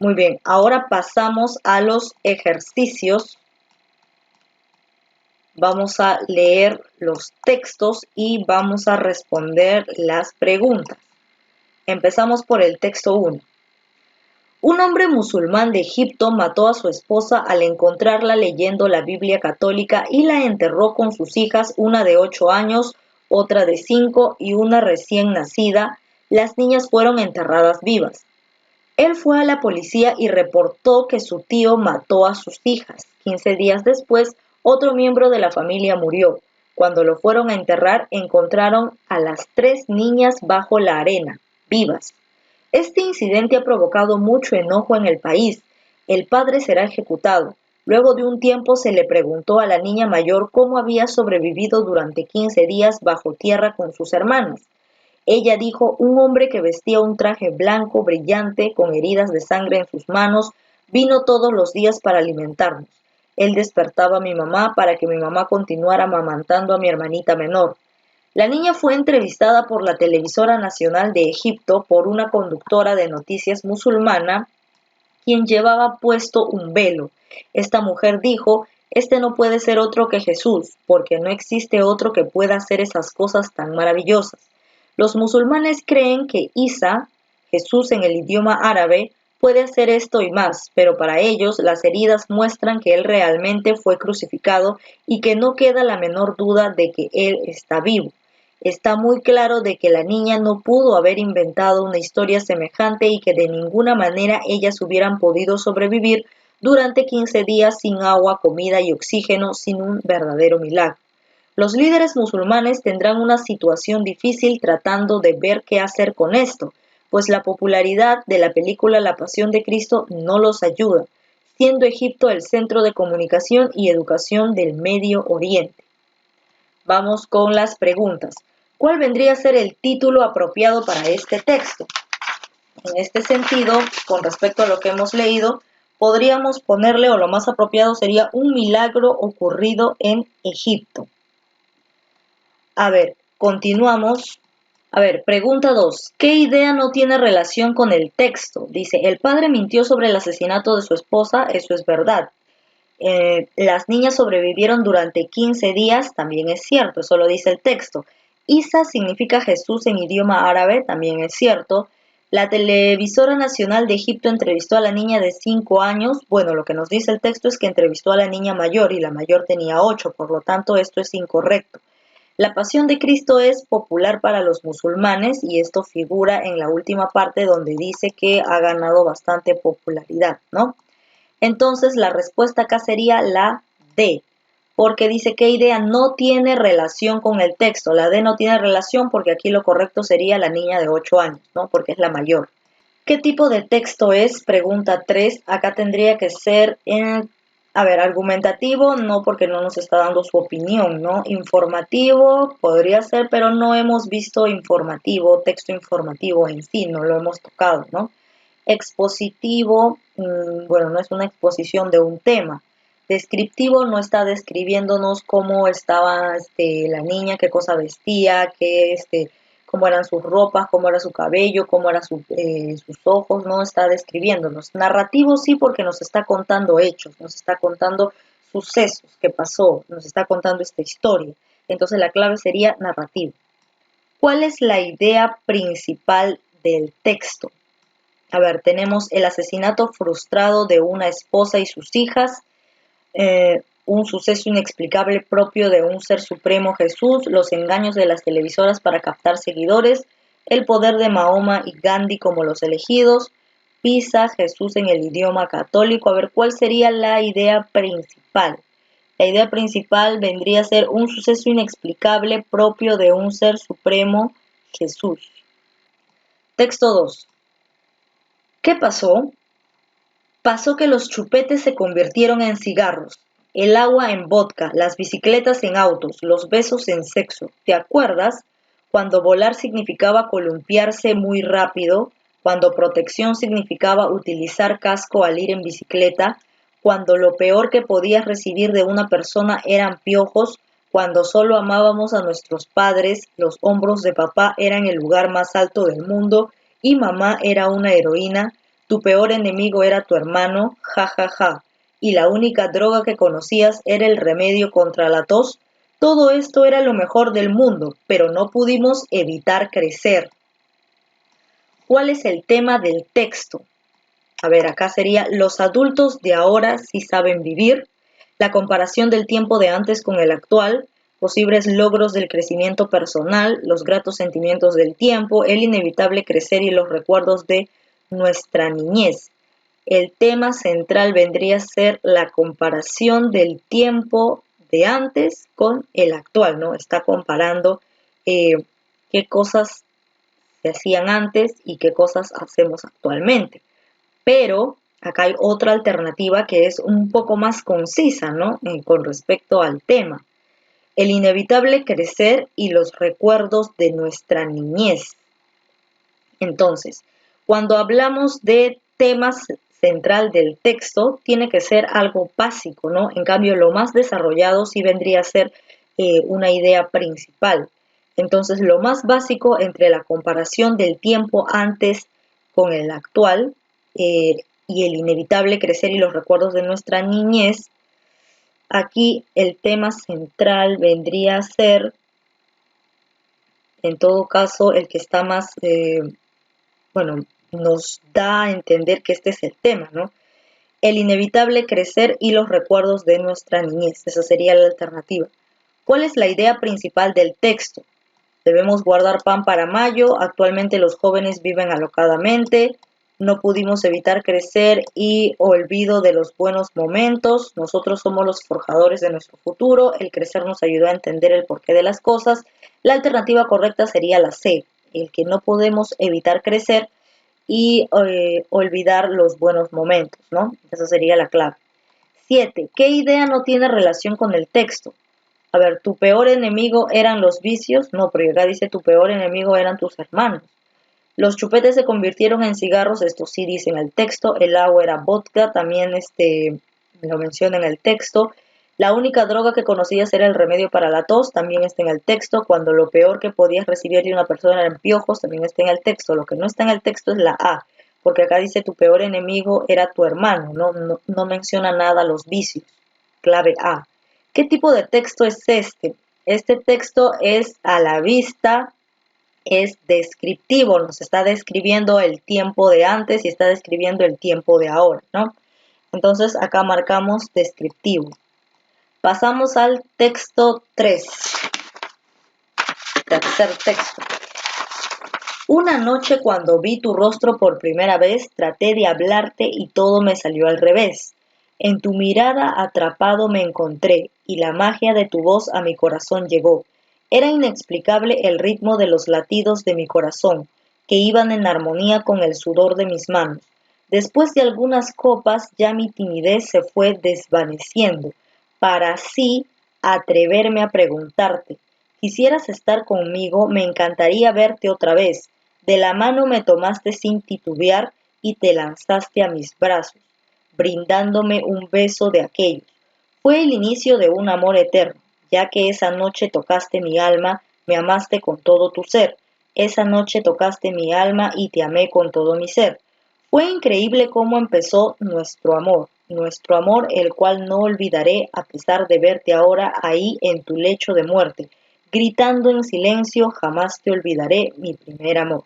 Muy bien, ahora pasamos a los ejercicios. Vamos a leer los textos y vamos a responder las preguntas. Empezamos por el texto 1. Un hombre musulmán de Egipto mató a su esposa al encontrarla leyendo la Biblia católica y la enterró con sus hijas, una de 8 años, otra de 5 y una recién nacida. Las niñas fueron enterradas vivas. Él fue a la policía y reportó que su tío mató a sus hijas. 15 días después, otro miembro de la familia murió. Cuando lo fueron a enterrar, encontraron a las 3 niñas bajo la arena, vivas. Este incidente ha provocado mucho enojo en el país. El padre será ejecutado. Luego de un tiempo se le preguntó a la niña mayor cómo había sobrevivido durante 15 días bajo tierra con sus hermanas. Ella dijo: un hombre que vestía un traje blanco brillante con heridas de sangre en sus manos vino todos los días para alimentarnos. Él despertaba a mi mamá para que mi mamá continuara amamantando a mi hermanita menor. La niña fue entrevistada por la televisora nacional de Egipto por una conductora de noticias musulmana, quien llevaba puesto un velo. Esta mujer dijo: este no puede ser otro que Jesús, porque no existe otro que pueda hacer esas cosas tan maravillosas. Los musulmanes creen que Isa, Jesús en el idioma árabe, puede hacer esto y más, pero para ellos las heridas muestran que él realmente fue crucificado y que no queda la menor duda de que él está vivo. Está muy claro de que la niña no pudo haber inventado una historia semejante y que de ninguna manera ellas hubieran podido sobrevivir durante 15 días sin agua, comida y oxígeno, sin un verdadero milagro. Los líderes musulmanes tendrán una situación difícil tratando de ver qué hacer con esto, pues la popularidad de la película La Pasión de Cristo no los ayuda, siendo Egipto el centro de comunicación y educación del Medio Oriente. Vamos con las preguntas. ¿Cuál vendría a ser el título apropiado para este texto? En este sentido, con respecto a lo que hemos leído, podríamos ponerle, o lo más apropiado sería, un milagro ocurrido en Egipto. A ver, continuamos. A ver, pregunta 2. ¿Qué idea no tiene relación con el texto? Dice: el padre mintió sobre el asesinato de su esposa, eso es verdad. Las niñas sobrevivieron durante 15 días, también es cierto, eso lo dice el texto. Isa significa Jesús en idioma árabe, también es cierto. La televisora nacional de Egipto entrevistó a la niña de 5 años. Bueno, lo que nos dice el texto es que entrevistó a la niña mayor y la mayor tenía 8, por lo tanto esto es incorrecto. La Pasión de Cristo es popular para los musulmanes y esto figura en la última parte donde dice que ha ganado bastante popularidad, ¿no? Entonces la respuesta acá sería la D, porque dice que idea no tiene relación con el texto. La D no tiene relación porque aquí lo correcto sería la niña de 8 años, ¿no? Porque es la mayor. ¿Qué tipo de texto es? Pregunta 3. Acá tendría que ser, argumentativo, no, porque no nos está dando su opinión, ¿no? Informativo podría ser, pero no hemos visto informativo, texto informativo en sí, no lo hemos tocado, ¿no? Expositivo, bueno, no es una exposición de un tema. Descriptivo, no está describiéndonos cómo estaba la niña, qué cosa vestía, cómo eran sus ropas, cómo era su cabello, cómo eran sus ojos, no está describiéndonos. Narrativo sí, porque nos está contando hechos, nos está contando sucesos que pasó, nos está contando esta historia. Entonces la clave sería narrativo. ¿Cuál es la idea principal del texto? A ver, tenemos el asesinato frustrado de una esposa y sus hijas, un suceso inexplicable propio de un ser supremo Jesús, los engaños de las televisoras para captar seguidores, el poder de Mahoma y Gandhi como los elegidos, Pisa, Jesús en el idioma católico. A ver, ¿cuál sería la idea principal? La idea principal vendría a ser un suceso inexplicable propio de un ser supremo Jesús. Texto 2. ¿Qué pasó? Pasó que los chupetes se convirtieron en cigarros, el agua en vodka, las bicicletas en autos, los besos en sexo. ¿Te acuerdas? Cuando volar significaba columpiarse muy rápido, cuando protección significaba utilizar casco al ir en bicicleta, cuando lo peor que podías recibir de una persona eran piojos, cuando solo amábamos a nuestros padres, los hombros de papá eran el lugar más alto del mundo y mamá era una heroína. Tu peor enemigo era tu hermano, ja, ja, ja, y la única droga que conocías era el remedio contra la tos. Todo esto era lo mejor del mundo, pero no pudimos evitar crecer. ¿Cuál es el tema del texto? A ver, acá sería: los adultos de ahora sí saben vivir, la comparación del tiempo de antes con el actual, posibles logros del crecimiento personal, los gratos sentimientos del tiempo, el inevitable crecer y los recuerdos de nuestra niñez. El tema central vendría a ser la comparación del tiempo de antes con el actual, ¿no? Está comparando eh, qué cosas se hacían antes y qué cosas hacemos actualmente. Pero acá hay otra alternativa que es un poco más concisa, ¿no? Con respecto al tema. El inevitable crecer y los recuerdos de nuestra niñez. Entonces, cuando hablamos de temas central del texto, tiene que ser algo básico, ¿no? En cambio, lo más desarrollado sí vendría a ser una idea principal. Entonces, lo más básico entre la comparación del tiempo antes con el actual y el inevitable crecer y los recuerdos de nuestra niñez, aquí el tema central vendría a ser, en todo caso, el que está más bueno, nos da a entender que este es el tema, ¿no? El inevitable crecer y los recuerdos de nuestra niñez. Esa sería la alternativa. ¿Cuál es la idea principal del texto? Debemos guardar pan para mayo. Actualmente los jóvenes viven alocadamente. No pudimos evitar crecer y olvido de los buenos momentos. Nosotros somos los forjadores de nuestro futuro. El crecer nos ayudó a entender el porqué de las cosas. La alternativa correcta sería la C, el que no podemos evitar crecer y olvidar los buenos momentos, ¿no? Esa sería la clave. 7. ¿Qué idea no tiene relación con el texto? A ver, ¿tu peor enemigo eran los vicios? No, porque acá dice tu peor enemigo eran tus hermanos. Los chupetes se convirtieron en cigarros, esto sí dice en el texto. El agua era vodka, también lo menciona en el texto. La única droga que conocías era el remedio para la tos, también está en el texto. Cuando lo peor que podías recibir de una persona eran piojos, también está en el texto. Lo que no está en el texto es la A, porque acá dice tu peor enemigo era tu hermano, no menciona nada los vicios. Clave A. ¿Qué tipo de texto es este? Este texto es a la vista, es descriptivo, nos está describiendo el tiempo de antes y está describiendo el tiempo de ahora, ¿no? Entonces acá marcamos descriptivo. Pasamos al texto 3. Tercer texto. Una noche cuando vi tu rostro por primera vez, traté de hablarte y todo me salió al revés. En tu mirada atrapado me encontré y la magia de tu voz a mi corazón llegó. Era inexplicable el ritmo de los latidos de mi corazón, que iban en armonía con el sudor de mis manos. Después de algunas copas ya mi timidez se fue desvaneciendo, para así atreverme a preguntarte. ¿Quisieras estar conmigo? Me encantaría verte otra vez. De la mano me tomaste sin titubear y te lanzaste a mis brazos, brindándome un beso de aquellos. Fue el inicio de un amor eterno, ya que esa noche tocaste mi alma, me amaste con todo tu ser. Esa noche tocaste mi alma y te amé con todo mi ser. Fue increíble cómo empezó nuestro amor el cual no olvidaré a pesar de verte ahora ahí en tu lecho de muerte, gritando en silencio, jamás te olvidaré, mi primer amor.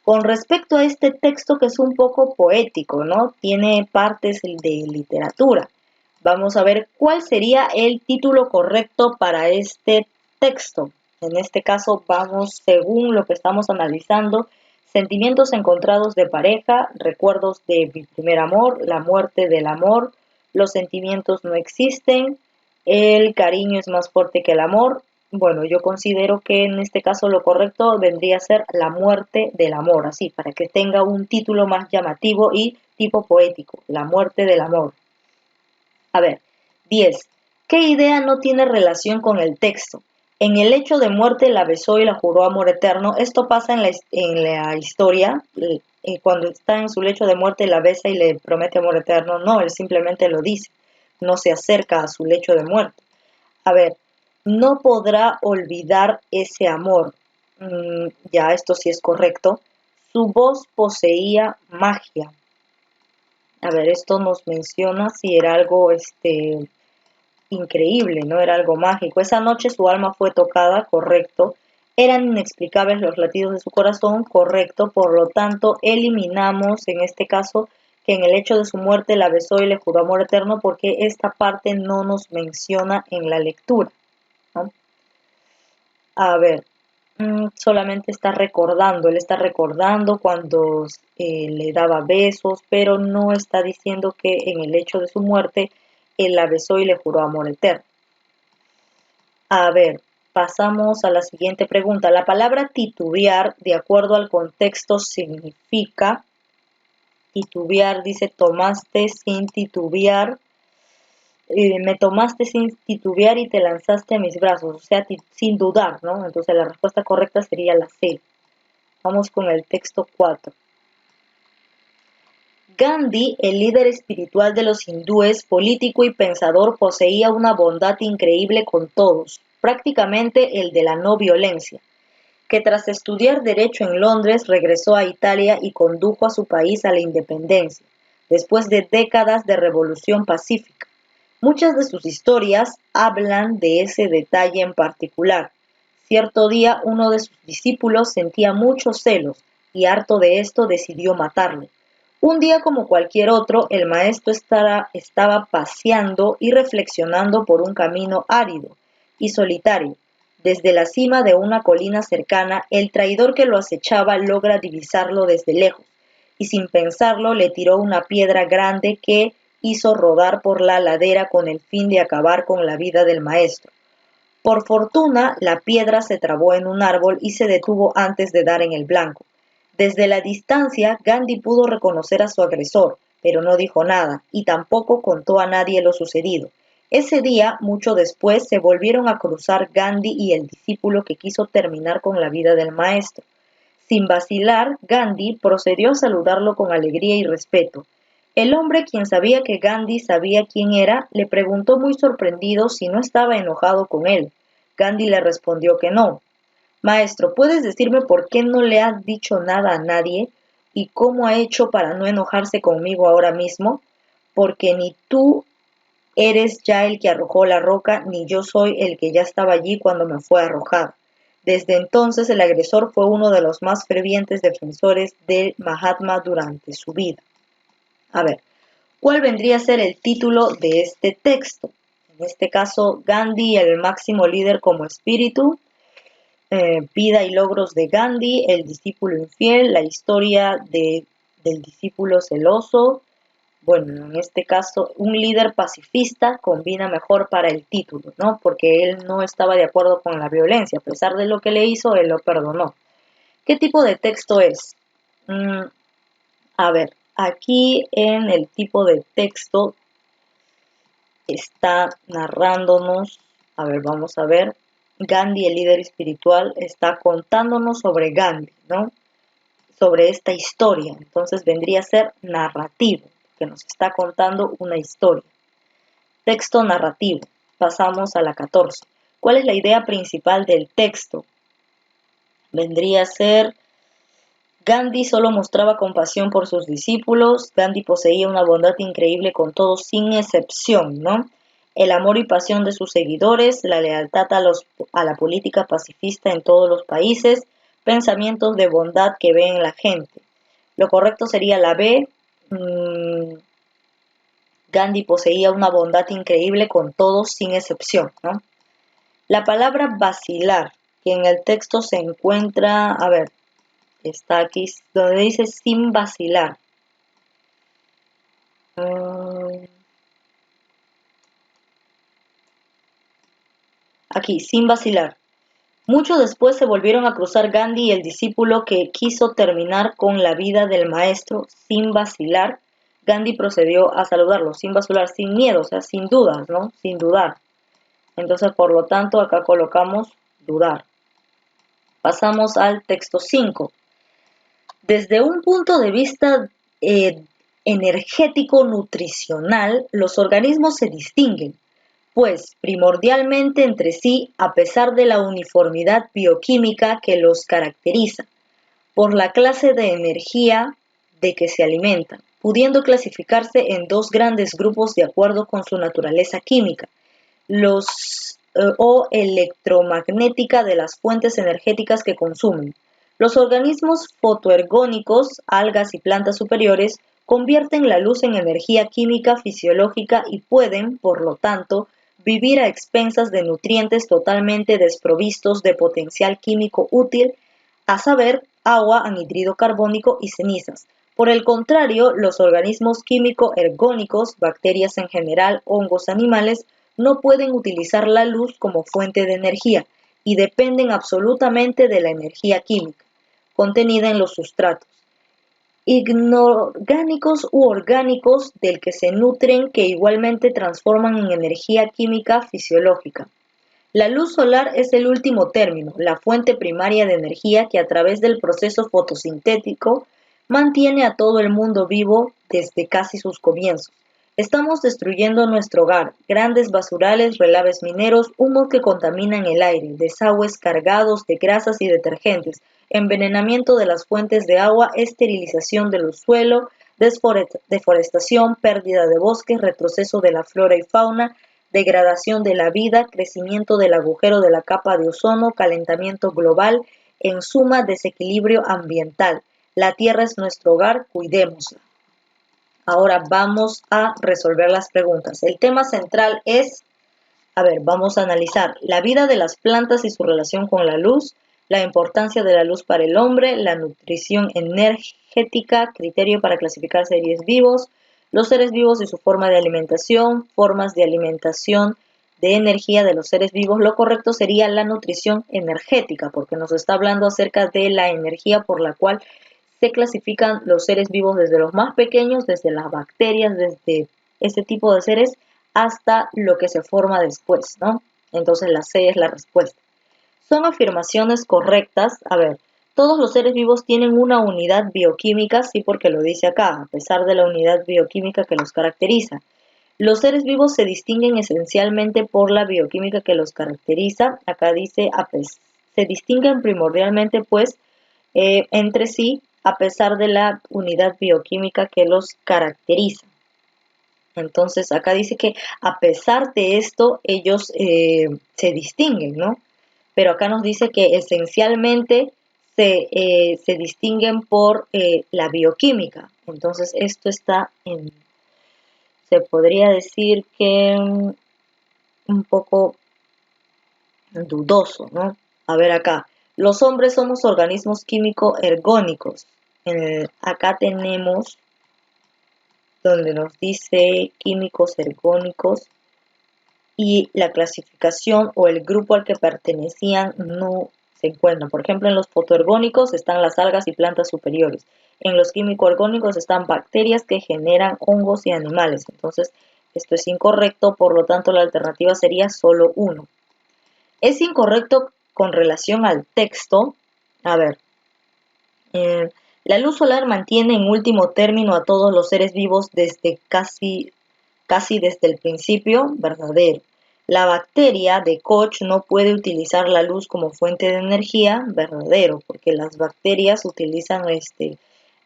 Con respecto a este texto que es un poco poético, ¿no? Tiene partes de literatura. Vamos a ver cuál sería el título correcto para este texto. En este caso vamos según lo que estamos analizando: sentimientos encontrados de pareja, recuerdos de mi primer amor, la muerte del amor, los sentimientos no existen, el cariño es más fuerte que el amor. Bueno, yo considero que en este caso lo correcto vendría a ser la muerte del amor, así, para que tenga un título más llamativo y tipo poético, la muerte del amor. A ver, 10. ¿Qué idea no tiene relación con el texto? En el hecho de muerte la besó y la juró amor eterno. Esto pasa en la historia. Cuando está en su lecho de muerte la besa y le promete amor eterno. No, él simplemente lo dice. No se acerca a su lecho de muerte. A ver, no podrá olvidar ese amor. Ya, esto sí es correcto. Su voz poseía magia. A ver, esto nos menciona si era algo increíble, ¿no? Era algo mágico. Esa noche su alma fue tocada, correcto. Eran inexplicables los latidos de su corazón, correcto. Por lo tanto, eliminamos en este caso que en el hecho de su muerte la besó y le juró amor eterno porque esta parte no nos menciona en la lectura, ¿no? A ver, solamente él está recordando cuando le daba besos, pero no está diciendo que en el hecho de su muerte él la besó y le juró amor eterno. A ver, pasamos a la siguiente pregunta. La palabra titubear, de acuerdo al contexto, significa, titubear dice tomaste sin titubear, me tomaste sin titubear y te lanzaste a mis brazos, o sea, sin dudar, ¿no? Entonces la respuesta correcta sería la C. Vamos con el texto 4. Gandhi, el líder espiritual de los hindúes, político y pensador, poseía una bondad increíble con todos, prácticamente el de la no violencia, que tras estudiar Derecho en Londres regresó a Italia y condujo a su país a la independencia, después de décadas de revolución pacífica. Muchas de sus historias hablan de ese detalle en particular. Cierto día uno de sus discípulos sentía muchos celos y harto de esto decidió matarlo. Un día como cualquier otro, el maestro estaba paseando y reflexionando por un camino árido y solitario. Desde la cima de una colina cercana, el traidor que lo acechaba logra divisarlo desde lejos, y sin pensarlo le tiró una piedra grande que hizo rodar por la ladera con el fin de acabar con la vida del maestro. Por fortuna, la piedra se trabó en un árbol y se detuvo antes de dar en el blanco. Desde la distancia, Gandhi pudo reconocer a su agresor, pero no dijo nada y tampoco contó a nadie lo sucedido. Ese día, mucho después, se volvieron a cruzar Gandhi y el discípulo que quiso terminar con la vida del maestro. Sin vacilar, Gandhi procedió a saludarlo con alegría y respeto. El hombre, quien sabía que Gandhi sabía quién era, le preguntó muy sorprendido si no estaba enojado con él. Gandhi le respondió que no. Maestro, ¿puedes decirme por qué no le has dicho nada a nadie? ¿Y cómo ha hecho para no enojarse conmigo ahora mismo? Porque ni tú eres ya el que arrojó la roca, ni yo soy el que ya estaba allí cuando me fue arrojada. Desde entonces el agresor fue uno de los más fervientes defensores del Mahatma durante su vida. A ver, ¿cuál vendría a ser el título de este texto? En este caso, Gandhi, el máximo líder como espíritu, vida y logros de Gandhi, el discípulo infiel, la historia del discípulo celoso. Bueno, en este caso, un líder pacifista combina mejor para el título, ¿no? Porque él no estaba de acuerdo con la violencia. A pesar de lo que le hizo, él lo perdonó. ¿Qué tipo de texto es? A ver, aquí en el tipo de texto está narrándonos, a ver, vamos a ver, Gandhi, el líder espiritual, está contándonos sobre Gandhi, ¿no? Sobre esta historia. Entonces vendría a ser narrativo, que nos está contando una historia. Texto narrativo. Pasamos a la 14. ¿Cuál es la idea principal del texto? Vendría a ser Gandhi solo mostraba compasión por sus discípulos. Gandhi poseía una bondad increíble con todos sin excepción, ¿no? El amor y pasión de sus seguidores, la lealtad a la política pacifista en todos los países, pensamientos de bondad que ve en la gente. Lo correcto sería la B. Gandhi poseía una bondad increíble con todos sin excepción, ¿no? La palabra vacilar, que en el texto se encuentra, a ver, está aquí donde dice sin vacilar. Aquí, sin vacilar. Mucho después se volvieron a cruzar Gandhi y el discípulo que quiso terminar con la vida del maestro sin vacilar. Gandhi procedió a saludarlo sin vacilar, sin miedo, o sea, sin dudas, ¿no? Sin dudar. Entonces, por lo tanto, acá colocamos dudar. Pasamos al texto 5. Desde un punto de vista energético nutricional, los organismos se distinguen, pues primordialmente entre sí, a pesar de la uniformidad bioquímica que los caracteriza, por la clase de energía de que se alimentan. pudiendo clasificarse en dos grandes grupos de acuerdo con su naturaleza química, o electromagnética de las fuentes energéticas que consumen. Los organismos fotoergónicos, algas y plantas superiores, convierten la luz en energía química fisiológica y pueden, por lo tanto, vivir a expensas de nutrientes totalmente desprovistos de potencial químico útil, a saber, agua, anhídrido carbónico y cenizas. Por el contrario, los organismos químico-ergónicos, bacterias en general, hongos, animales, no pueden utilizar la luz como fuente de energía y dependen absolutamente de la energía química contenida en los sustratos inorgánicos u orgánicos del que se nutren, que igualmente transforman en energía química fisiológica. La luz solar es el último término, la fuente primaria de energía que a través del proceso fotosintético mantiene a todo el mundo vivo desde casi sus comienzos. Estamos destruyendo nuestro hogar, grandes basurales, relaves mineros, humos que contaminan el aire, desagües cargados de grasas y detergentes, envenenamiento de las fuentes de agua, esterilización del suelo, deforestación, pérdida de bosques, retroceso de la flora y fauna, degradación de la vida, crecimiento del agujero de la capa de ozono, calentamiento global, en suma, desequilibrio ambiental. La Tierra es nuestro hogar, cuidémosla. Ahora vamos a resolver las preguntas. El tema central es, vamos a analizar la vida de las plantas y su relación con la luz, la importancia de la luz para el hombre, la nutrición energética, criterio para clasificar seres vivos, los seres vivos y su forma de alimentación, formas de alimentación de energía de los seres vivos. Lo correcto sería la nutrición energética, porque nos está hablando acerca de la energía por la cual se clasifican los seres vivos desde los más pequeños, desde las bacterias, desde ese tipo de seres, hasta lo que se forma después, ¿no? Entonces la C es la respuesta. Son afirmaciones correctas. Todos los seres vivos tienen una unidad bioquímica, sí, porque lo dice acá, a pesar de la unidad bioquímica que los caracteriza. Los seres vivos se distinguen esencialmente por la bioquímica que los caracteriza. Acá dice, se distinguen primordialmente, pues, entre sí, a pesar de la unidad bioquímica que los caracteriza. Entonces, acá dice que a pesar de esto, ellos se distinguen, ¿no? Pero acá nos dice que esencialmente se distinguen por la bioquímica. Entonces, esto está se podría decir que un poco dudoso, ¿no? Acá. Los hombres somos organismos químico-ergónicos. Acá tenemos donde nos dice químicos ergónicos y la clasificación o el grupo al que pertenecían no se encuentran. Por ejemplo, en los fotoergónicos están las algas y plantas superiores. En los químico-ergónicos están bacterias que generan hongos y animales. Entonces, esto es incorrecto, por lo tanto la alternativa sería solo uno. Es incorrecto con relación al texto. La luz solar mantiene en último término a todos los seres vivos desde casi desde el principio, verdadero. La bacteria de Koch no puede utilizar la luz como fuente de energía, verdadero, porque las bacterias utilizan,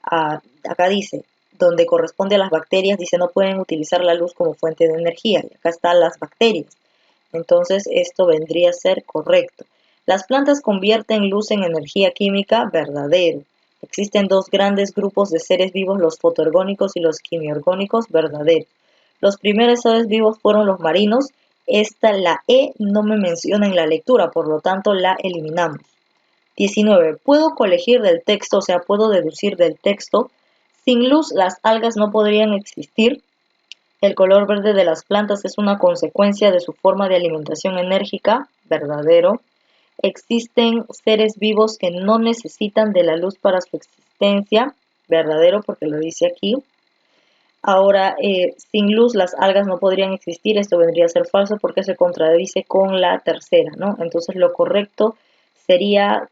acá dice, donde corresponde a las bacterias, dice no pueden utilizar la luz como fuente de energía, y acá están las bacterias. Entonces esto vendría a ser correcto. Las plantas convierten luz en energía química, verdadero. Existen dos grandes grupos de seres vivos, los fotoergónicos y los quimioergónicos, verdadero. Los primeros seres vivos fueron los marinos. La E no me menciona en la lectura, por lo tanto la eliminamos. 19. Puedo colegir del texto, o sea, puedo deducir del texto. Sin luz, las algas no podrían existir. El color verde de las plantas es una consecuencia de su forma de alimentación enérgica, verdadero. Existen seres vivos que no necesitan de la luz para su existencia, verdadero, porque lo dice aquí. Ahora, sin luz las algas no podrían existir, esto vendría a ser falso porque se contradice con la tercera, ¿no? Entonces lo correcto sería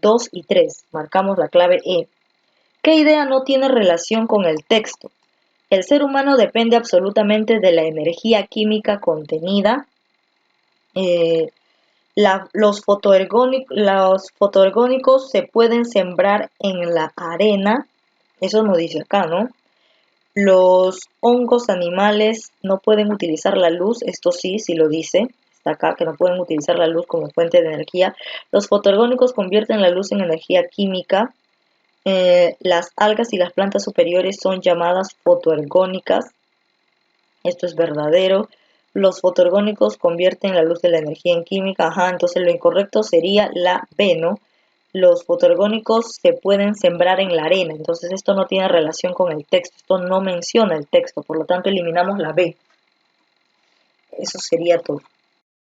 2 y 3, marcamos la clave E. ¿Qué idea no tiene relación con el texto? El ser humano depende absolutamente de la energía química contenida. Los fotoergónicos se pueden sembrar en la arena, eso no dice acá, ¿no? Los hongos animales no pueden utilizar la luz, esto sí lo dice, está acá, que no pueden utilizar la luz como fuente de energía. Los fotoorgánicos convierten la luz en energía química. Las algas y las plantas superiores son llamadas fotoergónicas, esto es verdadero. Los fotoorgánicos convierten la luz de la energía en química, ajá, entonces lo incorrecto sería la B, ¿no? Los fotoorgánicos se pueden sembrar en la arena, entonces esto no tiene relación con el texto, esto no menciona el texto, por lo tanto eliminamos la B. Eso sería todo.